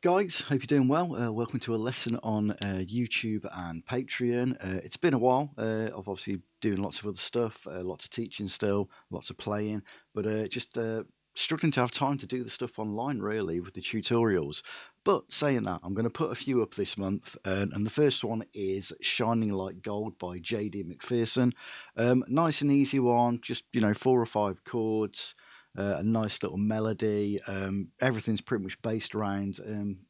guys, hope you're doing well. Welcome to a lesson on YouTube and Patreon. It's been a while. I've obviously doing lots of other stuff, lots of teaching still, lots of playing, but just struggling to have time to do the stuff online really with the tutorials. But saying that, I'm going to put a few up this month, and the first one is Shining Like Gold by jdmcpherson. Nice and easy one, just 4 or 5 chords. A nice little melody. Everything's pretty much based around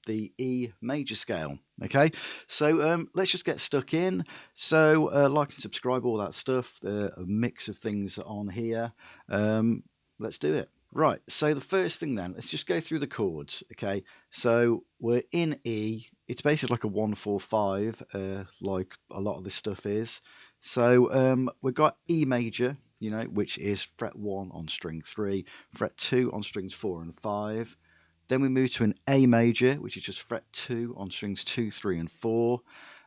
the E major scale. Okay, so let's just get stuck in. So like and subscribe, all that stuff. A mix of things on here. Let's do it. Right, so the first thing then, let's just go through the chords. Okay, so we're in E. It's basically like a 1-4-5, like a lot of this stuff is. So we've got E major, which is fret 1 on string 3, fret 2 on strings 4 and 5. Then we move to an A major, which is just fret 2 on strings 2, 3 and 4.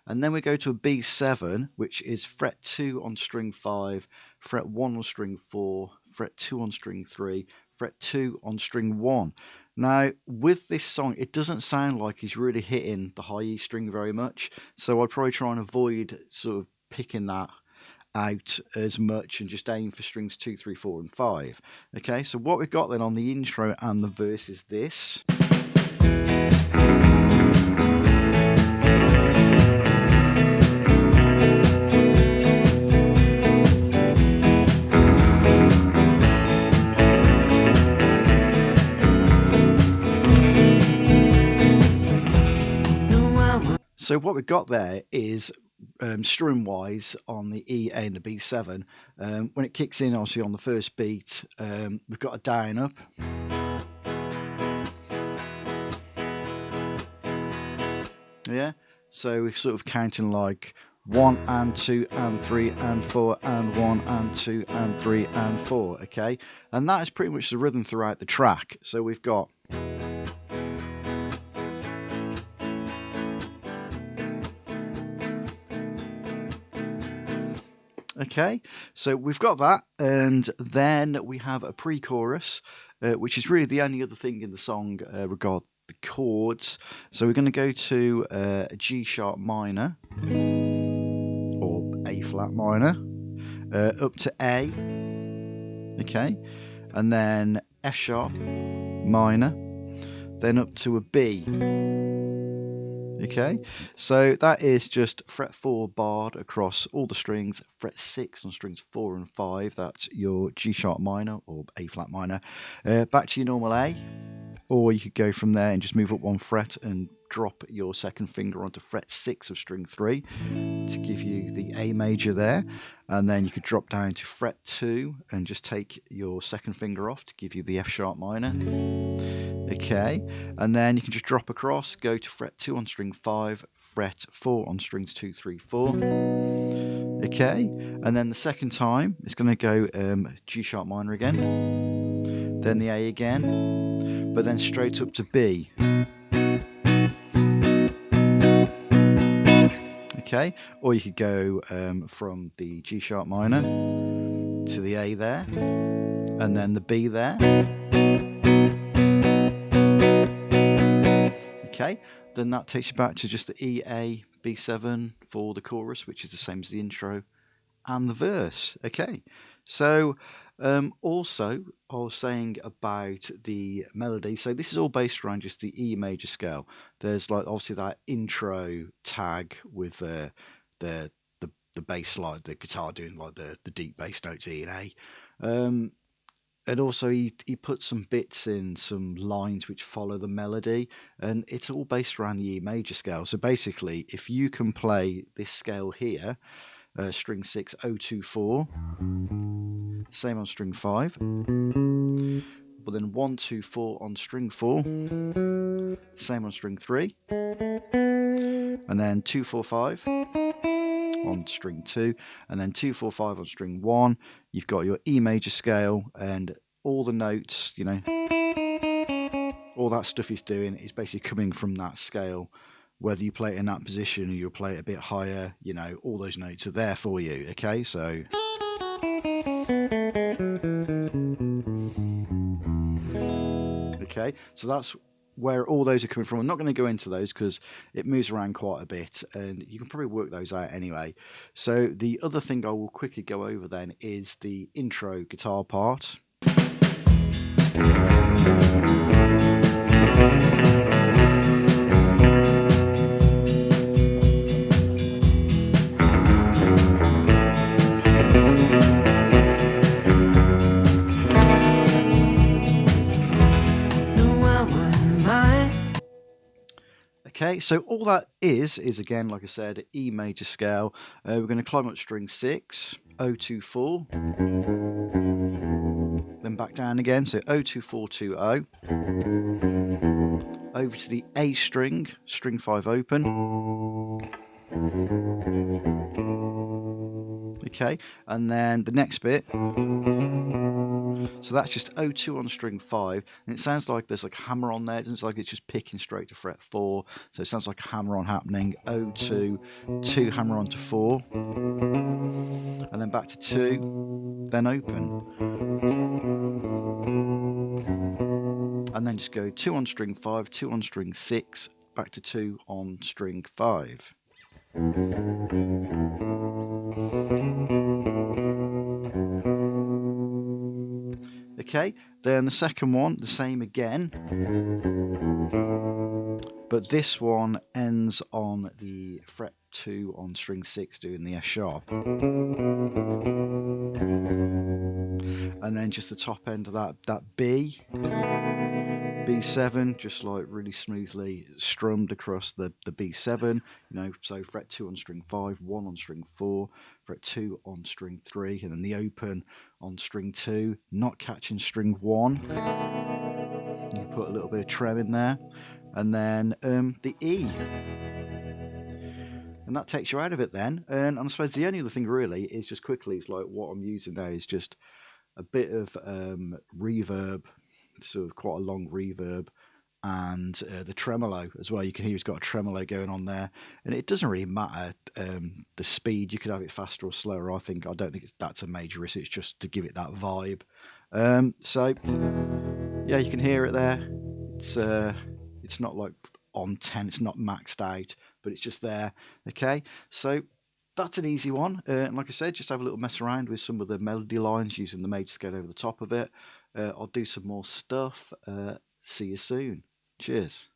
And then we go to a B7, which is fret 2 on string 5, fret 1 on string 4, fret 2 on string 3, fret 2 on string 1. Now, with this song, it doesn't sound like he's really hitting the high E string very much, so I'd probably try and avoid sort of picking that out as much and just aim for strings 2, 3, 4 and 5. Okay, so what we've got then on the intro and the verse is this. So what we've got there is strum wise on the E, A and the B7, when it kicks in obviously on the first beat, we've got a down up, yeah, so we're sort of counting like 1 and 2 and 3 and 4 and 1 and 2 and 3 and 4, okay, and that is pretty much the rhythm throughout the track. So we've got okay, so we've got that, and then we have a pre-chorus, which is really the only other thing in the song regarding the chords. So we're going to go to a G sharp minor, or A flat minor, up to A, okay, and then F sharp minor, then up to a B. Okay, so that is just fret 4 barred across all the strings, fret 6 on strings 4 and 5, that's your G sharp minor or A flat minor, back to your normal A, or you could go from there and just move up 1 fret and drop your second finger onto fret 6 of string 3 to give you the A major there, and then you could drop down to fret 2 and just take your second finger off to give you the F sharp minor. Okay, and then you can just drop across, go to fret 2 on string 5, fret 4 on strings 2, 3, 4. Okay, and then the second time it's going to go G sharp minor again, then the A again, but then straight up to B. Okay, or you could go from the G sharp minor to the A there, and then the B there. Okay, then that takes you back to just the E, A, B7 for the chorus, which is the same as the intro and the verse. Okay, so also I was saying about the melody, so this is all based around just the E major scale. There's like obviously that intro tag with the bass line, the guitar doing like the deep bass notes E and A. And also he put some bits in, some lines which follow the melody, and it's all based around the E major scale. So basically, if you can play this scale here, string 6, 0-2-4, same on string 5, but then 1-2-4 on string 4, same on string 3, and then 2-4-5 on string 2, and then 2-4-5 on string 1. You've got your E major scale, and all the notes, all that stuff he's doing is basically coming from that scale. Whether you play it in that position or you play it a bit higher, all those notes are there for you. Okay, so okay, so that's where all those are coming from. I'm not going to go into those because it moves around quite a bit and you can probably work those out anyway. So the other thing I will quickly go over then is the intro guitar part. Okay, so all that is again, like I said, E major scale. We're going to climb up string 6, O2-4, then back down again, so O2-4-2-O, over to the A string, string 5 open. Okay, and then the next bit, so that's just O2 on string 5, and it sounds like there's like a hammer on there. It doesn't sound like it's just picking straight to fret 4, so it sounds like a hammer on happening. O2, 2 hammer on to 4, and then back to 2, then open. And then just go 2 on string 5, 2 on string 6, back to 2 on string 5. Okay, then the second one, the same again, but this one ends on the fret 2 on string 6 doing the F sharp. And then just the top end of that B, B7, just like really smoothly strummed across the B7, so fret 2 on string 5, 1 on string 4, fret 2 on string 3, and then the open on string 2, not catching string 1. You put a little bit of trem in there, and then the E. And that takes you out of it then. And I suppose the only other thing really is just quickly, it's like what I'm using there is just a bit of reverb, sort of quite a long reverb, and the tremolo as well. You can hear it's got a tremolo going on there, and it doesn't really matter the speed. You could have it faster or slower. I don't think that's a major issue. It's just to give it that vibe. So yeah, you can hear it there. It's not like on 10. It's not maxed out, but it's just there. Okay, so that's an easy one. And like I said, just have a little mess around with some of the melody lines using the major scale over the top of it. I'll do some more stuff. See you soon. Cheers.